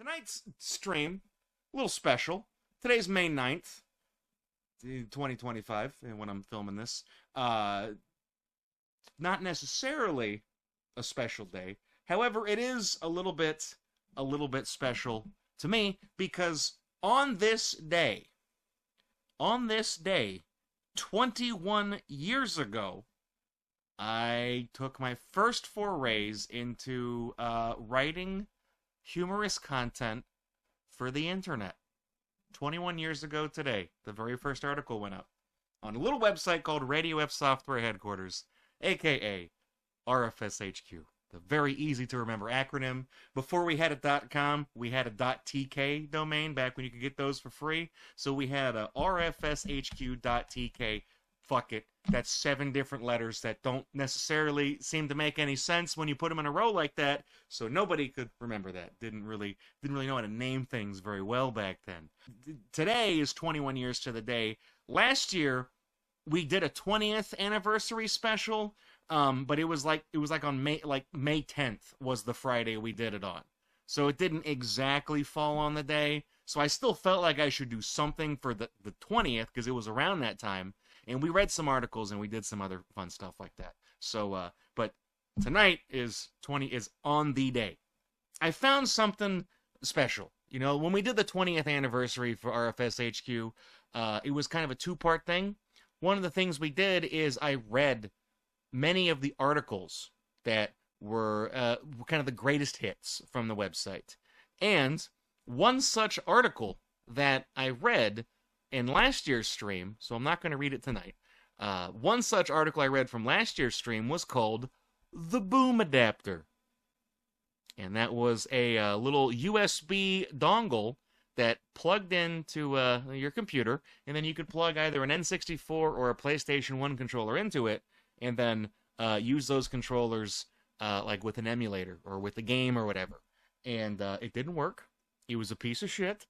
Tonight's stream, a little special. Today's May 9th, 2025, when I'm filming this. Not necessarily a special day. However, it is a little bit special to me because on this day, 21 years ago, I took my first forays into writing humorous content for the internet. 21 years ago today, the very first article went up on a little website called Radio F Software Headquarters, aka RFSHQ. The very easy to remember acronym. Before we had a .com, we had a .tk domain back when you could get those for free. So we had a RFSHQ.tk. Fuck it. That's 7 different letters that don't necessarily seem to make any sense when you put them in a row like that. So nobody could remember that. Didn't really know how to name things very well back then. Today is 21 years to the day. Last year we did a 20th anniversary special. But it was like on May 10th was the Friday we did it on. So it didn't exactly fall on the day. So I still felt like I should do something for the 20th because it was around that time. And we read some articles and we did some other fun stuff like that. So, but tonight is on the day. I found something special. You know, when we did the 20th anniversary for RFSHQ, it was kind of a 2-part thing. One of the things we did is I read many of the articles that were kind of the greatest hits from the website. And one such article that I read in last year's stream, so I'm not going to read it tonight, one such article I read from last year's stream was called The Boom Adapter. And that was a little USB dongle that plugged into your computer, and then you could plug either an N64 or a PlayStation 1 controller into it, and then use those controllers like with an emulator or with a game or whatever. And it didn't work. It was a piece of shit.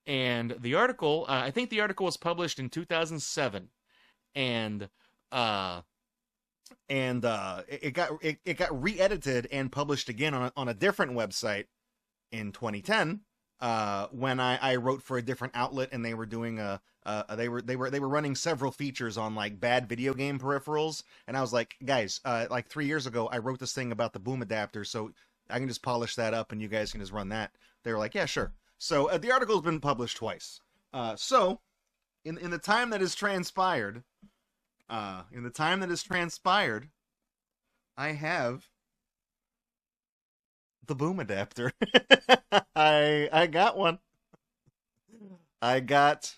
And the article, I think the article was published in 2007, and it got re-edited and published again on a different website in 2010. When I wrote for a different outlet, and they were doing they were running several features on like bad video game peripherals, and I was like, guys, like 3 years ago I wrote this thing about the boom adapter, so I can just polish that up and you guys can just run that. They were like, yeah, sure. So the article's been published twice. So in the time that has transpired, I have the boom adapter. I got one. I got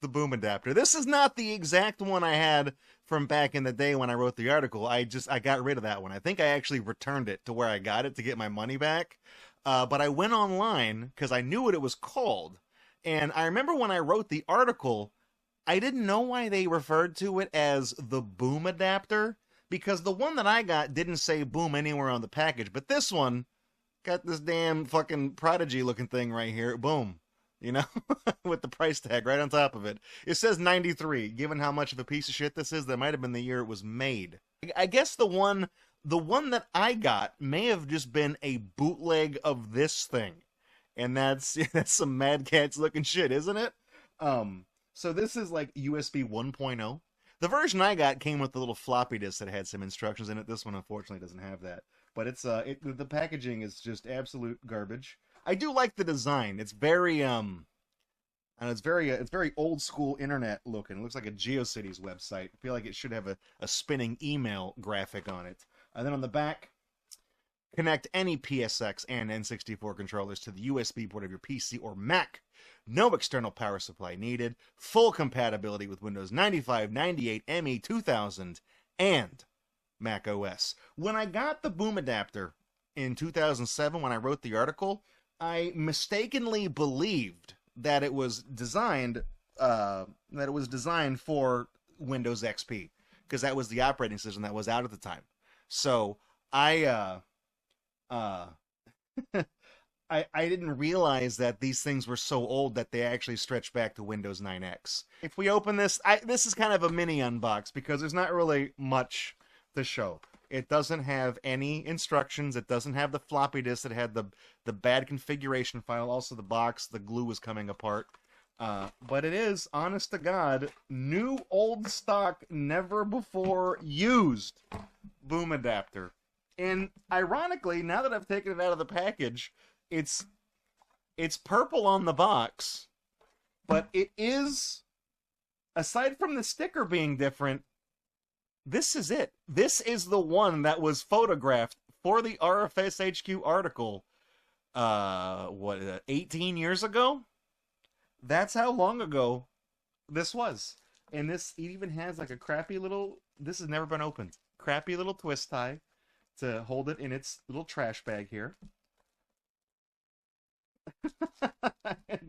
the boom adapter. This is not the exact one I had from back in the day when I wrote the article. I got rid of that one. I think I actually returned it to where I got it to get my money back. But I went online because I knew what it was called. And I remember when I wrote the article, I didn't know why they referred to it as the boom adapter, because the one that I got didn't say boom anywhere on the package. But this one got this damn fucking Prodigy looking thing right here. Boom. You know, with the price tag right on top of it. It says 93. Given how much of a piece of shit this is, that might have been the year it was made. I guess the one that I got may have just been a bootleg of this thing. And that's some Mad Catz looking shit, isn't it? So this is like USB 1.0. The version I got came with the little floppy disk that had some instructions in it. This one unfortunately doesn't have that. But it's the packaging is just absolute garbage. I do like the design. It's very and it's very old school internet looking. It looks like a GeoCities website. I feel like it should have a spinning email graphic on it. And then on the back, connect any PSX and N64 controllers to the USB port of your PC or Mac. No external power supply needed. Full compatibility with Windows 95, 98, ME 2000, and Mac OS. When I got the boom adapter in 2007, when I wrote the article, I mistakenly believed that it was designed for Windows XP, because that was the operating system that was out at the time. So I didn't realize that these things were so old that they actually stretch back to Windows 9X. If we open this, this is kind of a mini unbox because there's not really much to show. It doesn't have any instructions. It doesn't have the floppy disk that had the bad configuration file. Also, the box, the glue was coming apart. But it is, honest to God, new old stock, never before used boom adapter. And ironically, now that I've taken it out of the package, it's purple on the box, but it is, aside from the sticker being different, this is it. This is the one that was photographed for the RFSHQ article, 18 years ago? That's how long ago this was. And this, it even has like a crappy little, this has never been opened, crappy little twist tie to hold it in its little trash bag here.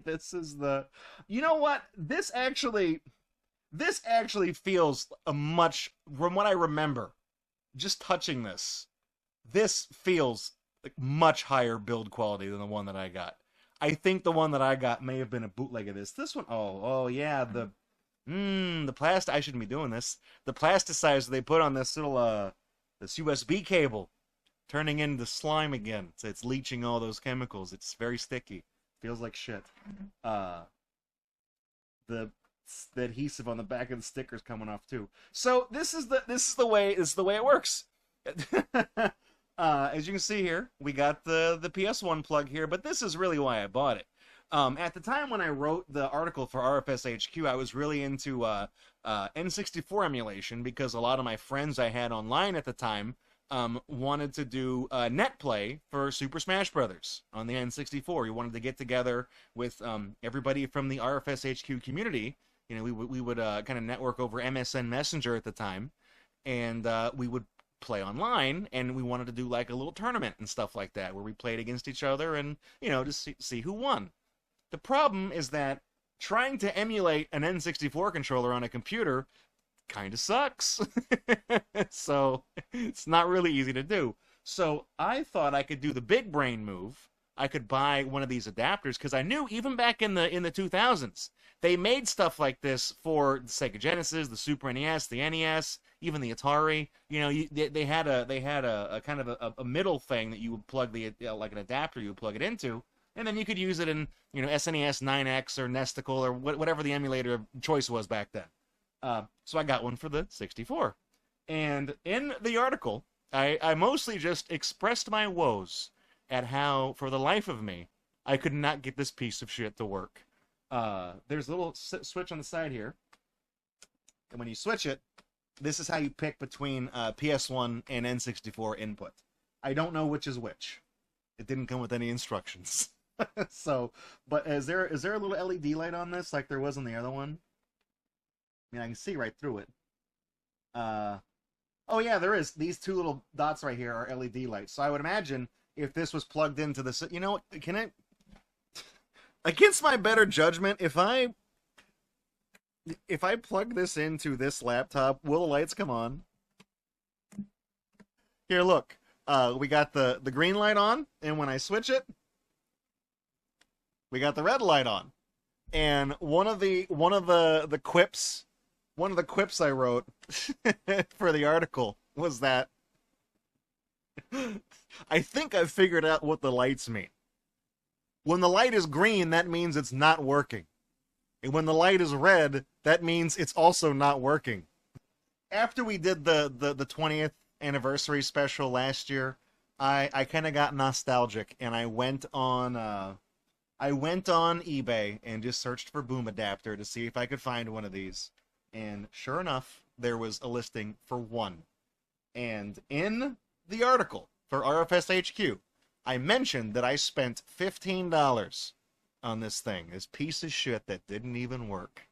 This is the, you know what? This actually feels a much, from what I remember, just touching this feels like much higher build quality than the one that I got. I think the one that I got may have been a bootleg of this. This one, oh yeah, the plastic, I shouldn't be doing this. The plasticizer they put on this little, this USB cable, turning into slime again. So it's leaching all those chemicals. It's very sticky. Feels like shit. The adhesive on the back of the sticker's coming off too. So this is the way it works. As you can see here, we got the PS1 plug here, but this is really why I bought it. At the time when I wrote the article for RFSHQ, I was really into N64 emulation because a lot of my friends I had online at the time wanted to do net play for Super Smash Brothers on the N64. We wanted to get together with everybody from the RFSHQ community. You know, we would kind of network over MSN Messenger at the time, and we would play online, and we wanted to do like a little tournament and stuff like that where we played against each other and, you know, just see who won. The problem is that trying to emulate an N64 controller on a computer kind of sucks. So it's not really easy to do. So I thought I could do the big brain move. I could buy one of these adapters because I knew even back in the 2000s they made stuff like this for the Sega Genesis, the Super NES, the NES, even the Atari. You know, they had a kind of a middle thing that you would plug like an adapter you would plug it into, and then you could use it in, you know, SNES 9X or Nesticle or whatever the emulator choice was back then. So I got one for the 64. And in the article, I mostly just expressed my woes at how, for the life of me, I could not get this piece of shit to work. There's a little switch on the side here. And when you switch it, this is how you pick between PS1 and N64 input. I don't know which is which. It didn't come with any instructions. So, but is there a little LED light on this like there was on the other one? I mean, I can see right through it. Oh yeah, there is. These two little dots right here are LED lights. So I would imagine if this was plugged into the, you know what, can I, against my better judgment, if I plug this into this laptop, will the lights come on? Here, look. We got the green light on, and when I switch it, we got the red light on. And one of the quips I wrote for the article was that I think I've figured out what the lights mean. When the light is green, that means it's not working. And when the light is red, that means it's also not working. After we did the 20th anniversary special last year, I kind of got nostalgic, and I went on eBay and just searched for boom adapter to see if I could find one of these. And sure enough, there was a listing for one. And in the article for RFSHQ, I mentioned that I spent $15 on this thing, this piece of shit that didn't even work.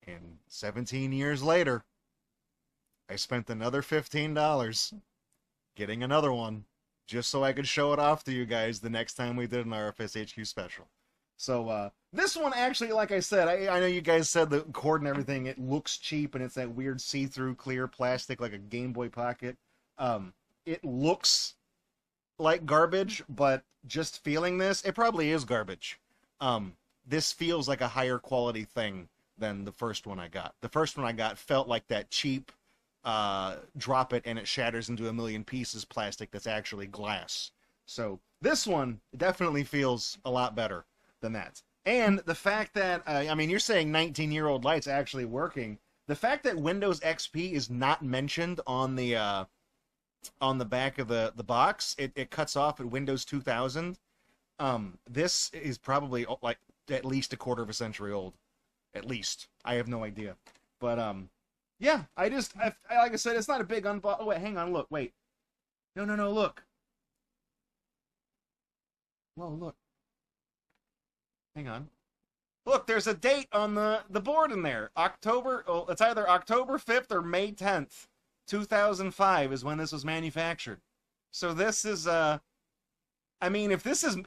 And 17 years later, I spent another $15 getting another one just so I could show it off to you guys the next time we did an RFSHQ special. So, this one actually, like I said, I know you guys said the cord and everything, it looks cheap and it's that weird see-through clear plastic like a Game Boy Pocket. It looks like garbage, but just feeling this, it probably is garbage. This feels like a higher quality thing than the first one I got. The first one I got felt like that cheap drop it and it shatters into a million pieces plastic that's actually glass. So this one definitely feels a lot better than that. And the fact that, I mean, you're saying 19-year-old light's actually working. The fact that Windows XP is not mentioned on the back of the box, it cuts off at Windows 2000. This is probably like at least a quarter of a century old. At least. I have no idea. But, yeah, like I said, it's not a big unbox. Oh, wait, hang on, look, wait. No, look. Whoa, look. Hang on. Look, there's a date on the board in there. It's either October 5th or May 10th, 2005 is when this was manufactured. So this is, I mean, if this is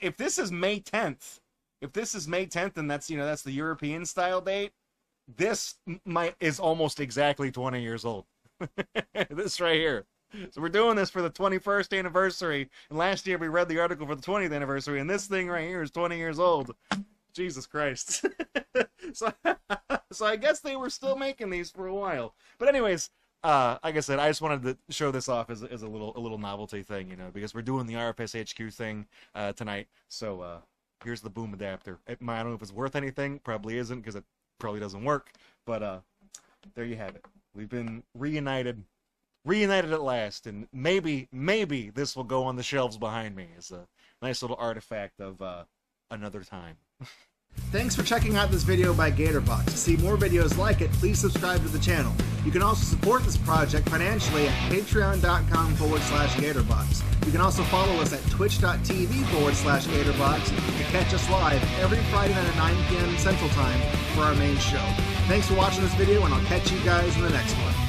May 10th, and that's, that's the European style date, this is almost exactly 20 years old. This right here. So we're doing this for the 21st anniversary, and last year we read the article for the 20th anniversary, and this thing right here is 20 years old. Jesus Christ. So I guess they were still making these for a while. But anyways, like I said, I just wanted to show this off as a little novelty thing, because we're doing the RFSHQ thing tonight. So here's the boom adapter. I don't know if it's worth anything. Probably isn't, because it probably doesn't work. But there you have it. We've been reunited at last, and maybe this will go on the shelves behind me as a nice little artifact of another time. Thanks for checking out this video by Gatorbox. To see more videos like it, please subscribe to the channel. You can also support this project financially at patreon.com/Gatorbox. You can also follow us at twitch.tv/Gatorbox to catch us live every Friday night at 9 p.m. Central Time for our main show. Thanks for watching this video, and I'll catch you guys in the next one.